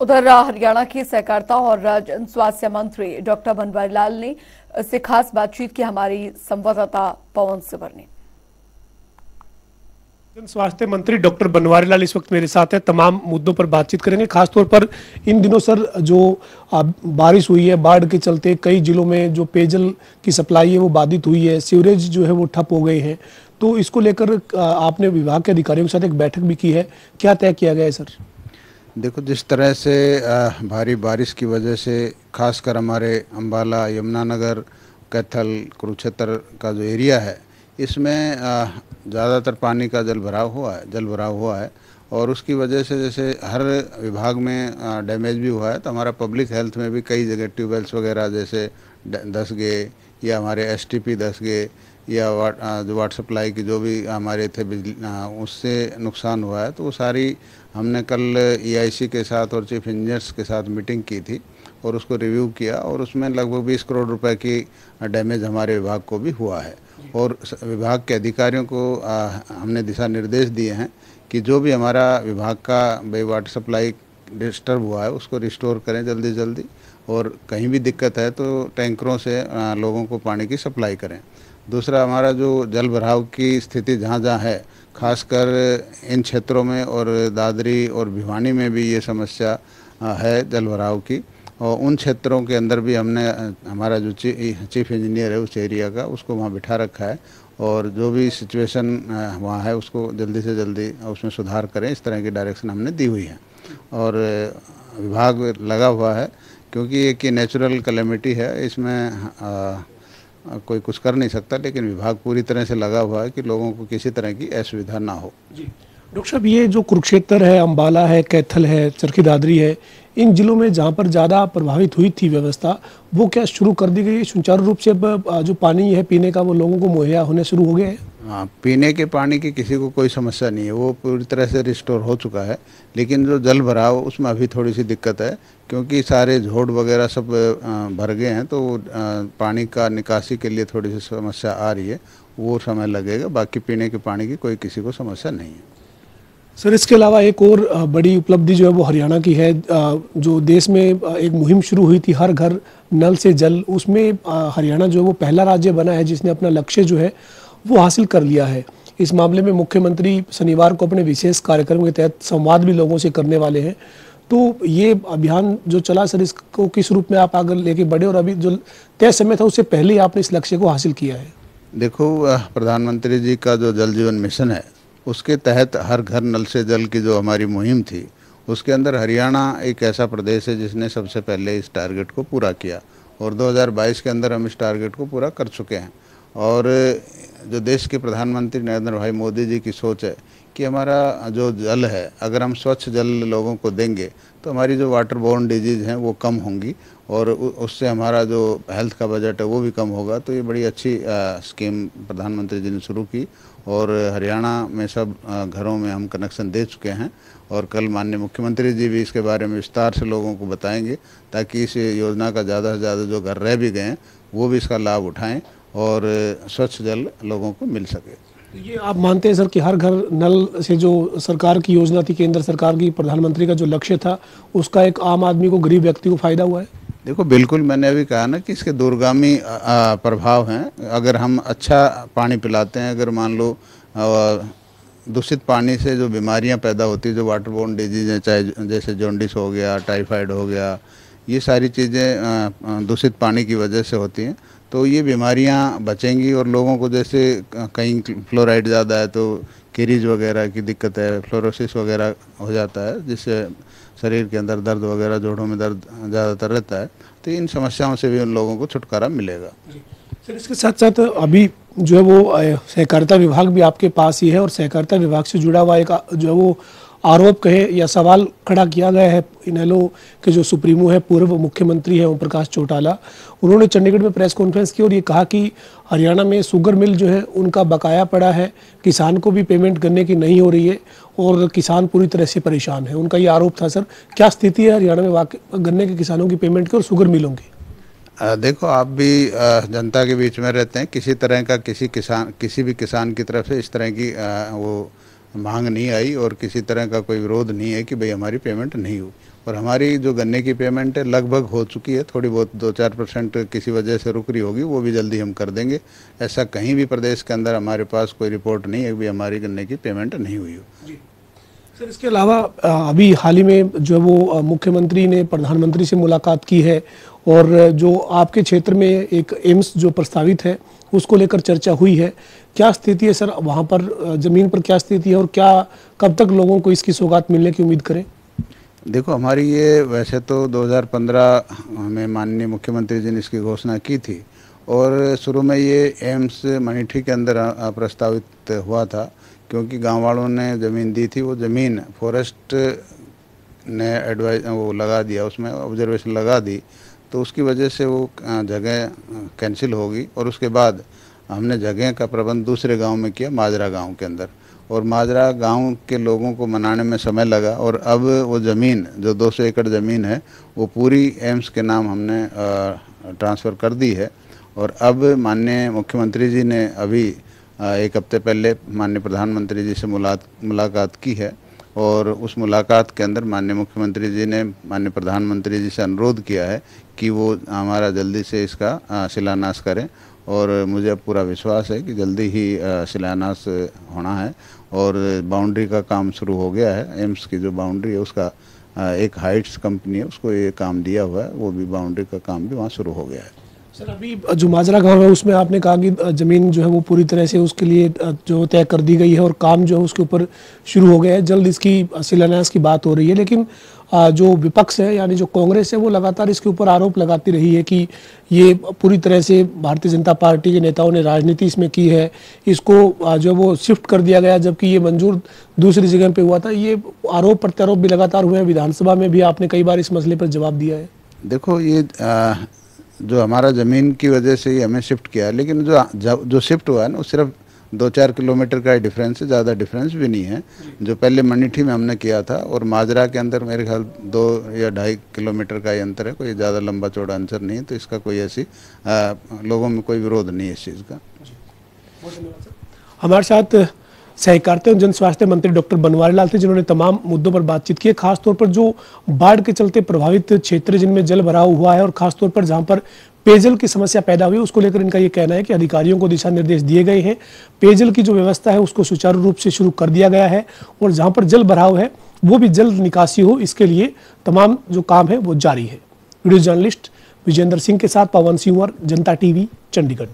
उधर हरियाणा की सहकारिता और जन स्वास्थ्य मंत्री डॉक्टर बनवारीलाल ने इससे खास बातचीत की। हमारी संवाददाता पवन सिबर ने। जन स्वास्थ्य मंत्री डॉक्टर बनवारीलाल इस वक्त मेरे साथ है। तमाम मुद्दों पर बातचीत करेंगे, खासतौर पर इन दिनों सर जो बारिश हुई है, बाढ़ के चलते कई जिलों में जो पेयजल की सप्लाई है वो बाधित हुई है, सीवरेज जो है वो ठप हो गए हैं। तो इसको लेकर आपने विभाग के अधिकारियों के साथ एक बैठक भी की है, क्या तय किया गया है सर? देखो, जिस तरह से भारी बारिश की वजह से खासकर हमारे अम्बाला, यमुनानगर, कैथल, कुरुक्षेत्र का जो एरिया है, इसमें ज़्यादातर पानी का जल भराव हुआ है और उसकी वजह से जैसे हर विभाग में डैमेज भी हुआ है, तो हमारा पब्लिक हेल्थ में भी कई जगह ट्यूबवेल्स वगैरह जैसे धस गए या हमारे एसटीपी धस गए या जो वाटर सप्लाई की जो भी हमारे थे बिजली उससे नुकसान हुआ है। तो वो सारी हमने कल ईआईसी के साथ और चीफ इंजीनियर्स के साथ मीटिंग की थी और उसको रिव्यू किया और उसमें लगभग 20 करोड़ रुपए की डैमेज हमारे विभाग को भी हुआ है। और विभाग के अधिकारियों को हमने दिशा निर्देश दिए हैं कि जो भी हमारा विभाग का वाटर सप्लाई डिस्टर्ब हुआ है उसको रिस्टोर करें जल्दी जल्दी, और कहीं भी दिक्कत है तो टैंकरों से लोगों को पानी की सप्लाई करें। दूसरा, हमारा जो जल भराव की स्थिति जहाँ जहाँ है, खासकर इन क्षेत्रों में और दादरी और भिवानी में भी ये समस्या है जल भराव की, और उन क्षेत्रों के अंदर भी हमने हमारा जो चीफ इंजीनियर है उस एरिया का, उसको वहाँ बिठा रखा है और जो भी सिचुएशन वहाँ है उसको जल्दी से जल्दी उसमें सुधार करें, इस तरह की डायरेक्शन हमने दी हुई है। और विभाग लगा हुआ है क्योंकि एक ये नेचुरल कैलेमिटी है, इसमें कोई कुछ कर नहीं सकता, लेकिन विभाग पूरी तरह से लगा हुआ है कि लोगों को किसी तरह की असुविधा ना हो। जी डॉक्टर साहब, ये जो कुरुक्षेत्र है, अम्बाला है, कैथल है, चरखी दादरी है, इन जिलों में जहाँ पर ज़्यादा प्रभावित हुई थी व्यवस्था, वो क्या शुरू कर दी गई सुचारू रूप से? अब जो पानी है पीने का वो लोगों को मुहैया होने शुरू हो गया है? हाँ, पीने के पानी की किसी को कोई समस्या नहीं है, वो पूरी तरह से रिस्टोर हो चुका है। लेकिन जो जल भराव उसमें अभी थोड़ी सी दिक्कत है क्योंकि सारे झोड़ वगैरह सब भर गए हैं, तो पानी का निकासी के लिए थोड़ी सी समस्या आ रही है, वो समय लगेगा। बाकी पीने के पानी की कोई किसी को समस्या नहीं है। सर, इसके अलावा एक और बड़ी उपलब्धि जो है वो हरियाणा की है। जो देश में एक मुहिम शुरू हुई थी हर घर नल से जल, उसमें हरियाणा जो है वो पहला राज्य बना है जिसने अपना लक्ष्य जो है वो हासिल कर लिया है। इस मामले में मुख्यमंत्री शनिवार को अपने विशेष कार्यक्रम के तहत संवाद भी लोगों से करने वाले हैं। तो ये अभियान जो चला सर, इसको किस रूप में आप आगे लेके बढ़े और अभी जो तय समय था उससे पहले ही आपने इस लक्ष्य को हासिल किया है? देखो, प्रधानमंत्री जी का जो जल जीवन मिशन है उसके तहत हर घर नल से जल की जो हमारी मुहिम थी, उसके अंदर हरियाणा एक ऐसा प्रदेश है जिसने सबसे पहले इस टारगेट को पूरा किया और 2022 के अंदर हम इस टारगेट को पूरा कर चुके हैं। और जो देश के प्रधानमंत्री नरेंद्र भाई मोदी जी की सोच है कि हमारा जो जल है, अगर हम स्वच्छ जल लोगों को देंगे तो हमारी जो वाटर बोर्न डिजीज़ हैं वो कम होंगी और उससे हमारा जो हेल्थ का बजट है वो भी कम होगा। तो ये बड़ी अच्छी स्कीम प्रधानमंत्री जी ने शुरू की और हरियाणा में सब घरों में हम कनेक्शन दे चुके हैं और कल माननीय मुख्यमंत्री जी भी इसके बारे में विस्तार से लोगों को बताएंगे ताकि इस योजना का ज़्यादा से ज़्यादा जो घर रह भी गए हैं वो भी इसका लाभ उठाएं और स्वच्छ जल लोगों को मिल सके। ये आप मानते हैं सर कि हर घर नल से जो सरकार की योजना थी, केंद्र सरकार की, प्रधानमंत्री का जो लक्ष्य था, उसका एक आम आदमी को, गरीब व्यक्ति को फायदा हुआ है? देखो, बिल्कुल, मैंने अभी कहा ना कि इसके दूरगामी प्रभाव हैं। अगर हम अच्छा पानी पिलाते हैं, अगर मान लो दूषित पानी से जो बीमारियां पैदा होती है, जो वाटर बोर्न डिजीज हैं, चाहे जैसे जॉन्डिस हो गया, टाइफाइड हो गया, ये सारी चीज़ें दूषित पानी की वजह से होती हैं, तो ये बीमारियां बचेंगी। और लोगों को जैसे कहीं फ्लोराइड ज़्यादा है तो कैरीज वगैरह की दिक्कत है, फ्लोरोसिस वगैरह हो जाता है जिससे शरीर के अंदर दर्द वगैरह, जोड़ों में दर्द ज़्यादातर रहता है, तो इन समस्याओं से भी उन लोगों को छुटकारा मिलेगा। सर, इसके साथ साथ अभी जो है वो सहकारिता विभाग भी आपके पास ही है और सहकारिता विभाग से जुड़ा हुआ एक जो है वो आरोप कहे या सवाल खड़ा किया गया है इनेलो के जो सुप्रीमो है, पूर्व मुख्यमंत्री है ओम प्रकाश चौटाला। उन्होंने चंडीगढ़ में प्रेस कॉन्फ्रेंस की और ये कहा कि हरियाणा में शुगर मिल जो है उनका बकाया पड़ा है, किसान को भी पेमेंट करने की नहीं हो रही है और किसान पूरी तरह से परेशान है। उनका ये आरोप था। सर, क्या स्थिति है हरियाणा में गन्ने के किसानों की पेमेंट की और शुगर मिलों की? देखो, आप भी जनता के बीच में रहते हैं, किसी तरह का किसी भी किसान की तरफ से इस तरह की वो मांग नहीं आई और किसी तरह का कोई विरोध नहीं है कि भाई हमारी पेमेंट नहीं हुई। और हमारी जो गन्ने की पेमेंट है लगभग हो चुकी है, थोड़ी बहुत 2-4% किसी वजह से रुक रही होगी, वो भी जल्दी हम कर देंगे। ऐसा कहीं भी प्रदेश के अंदर हमारे पास कोई रिपोर्ट नहीं है कि हमारी गन्ने की पेमेंट नहीं हुई हो। सर, इसके अलावा अभी हाल ही में जो है वो मुख्यमंत्री ने प्रधानमंत्री से मुलाकात की है और जो आपके क्षेत्र में एक एम्स जो प्रस्तावित है उसको लेकर चर्चा हुई है। क्या स्थिति है सर वहाँ पर, ज़मीन पर क्या स्थिति है और क्या कब तक लोगों को इसकी सौगात मिलने की उम्मीद करें? देखो, हमारी ये वैसे तो 2015 में माननीय मुख्यमंत्री जी ने इसकी घोषणा की थी और शुरू में ये एम्स मनीठी के अंदर प्रस्तावित हुआ था, क्योंकि गांव वालों ने ज़मीन दी थी। वो ज़मीन फॉरेस्ट ने वो लगा दिया, उसमें ऑब्जर्वेशन लगा दी, तो उसकी वजह से वो जगह कैंसिल होगी। और उसके बाद हमने जगह का प्रबंध दूसरे गांव में किया, माजरा गांव के अंदर, और माजरा गांव के लोगों को मनाने में समय लगा। और अब वो ज़मीन जो 200 एकड़ ज़मीन है वो पूरी एम्स के नाम हमने ट्रांसफ़र कर दी है। और अब माननीय मुख्यमंत्री जी ने अभी एक हफ्ते पहले माननीय प्रधानमंत्री जी से मुलाकात की है और उस मुलाकात के अंदर माननीय मुख्यमंत्री जी ने माननीय प्रधानमंत्री जी से अनुरोध किया है कि वो हमारा जल्दी से इसका शिलान्यास करें। और मुझे अब पूरा विश्वास है कि जल्दी ही शिलान्यास होना है और बाउंड्री का काम शुरू हो गया है। एम्स की जो बाउंड्री है उसका एक हाइट्स कंपनी है, उसको ये काम दिया हुआ है, वो भी बाउंड्री का काम भी वहाँ शुरू हो गया है। सर, अभी जो माजरा गांव है उसमें आपने कहा कि ज़मीन जो है वो पूरी तरह से उसके लिए जो तय कर दी गई है और काम जो है उसके ऊपर शुरू हो गया है, जल्द इसकी शिलान्यास की बात हो रही है। लेकिन जो विपक्ष है यानी जो कांग्रेस है वो लगातार इसके ऊपर आरोप लगाती रही है कि ये पूरी तरह से भारतीय जनता पार्टी के नेताओं ने राजनीति इसमें की है, इसको जो वो शिफ्ट कर दिया गया जबकि ये मंजूर दूसरी जगह पे हुआ था। ये आरोप प्रत्यारोप भी लगातार हुए हैं, विधानसभा में भी आपने कई बार इस मसले पर जवाब दिया है। देखो, ये जो हमारा ज़मीन की वजह से ही हमें शिफ्ट किया है, लेकिन जो शिफ्ट हुआ है ना वो सिर्फ 2-4 किलोमीटर का ही डिफरेंस है, ज़्यादा डिफरेंस भी नहीं है। जो पहले मनीठी में हमने किया था और माजरा के अंदर मेरे ख्याल 2 या 2.5 किलोमीटर का ही अंतर है, कोई ज़्यादा लंबा चौड़ा अंतर नहीं है। तो इसका कोई ऐसी लोगों में कोई विरोध नहीं है इस चीज़ का। हमारे साथ सहकारिता एवं जन स्वास्थ्य मंत्री डॉक्टर बनवारी लाल थे, जिन्होंने तमाम मुद्दों पर बातचीत की है, खासतौर पर जो बाढ़ के चलते प्रभावित क्षेत्र जिनमें जल भराव हुआ है और खासतौर पर जहां पर पेयजल की समस्या पैदा हुई उसको लेकर इनका ये कहना है कि अधिकारियों को दिशा निर्देश दिए गए हैं, पेयजल की जो व्यवस्था है उसको सुचारू रूप से शुरू कर दिया गया है और जहां पर जल भराव है वो भी जल्द निकासी हो, इसके लिए तमाम जो काम है वो जारी है। वीडियो जर्नलिस्ट विजेंद्र सिंह के साथ पवन सिंह, जनता टीवी, चंडीगढ़।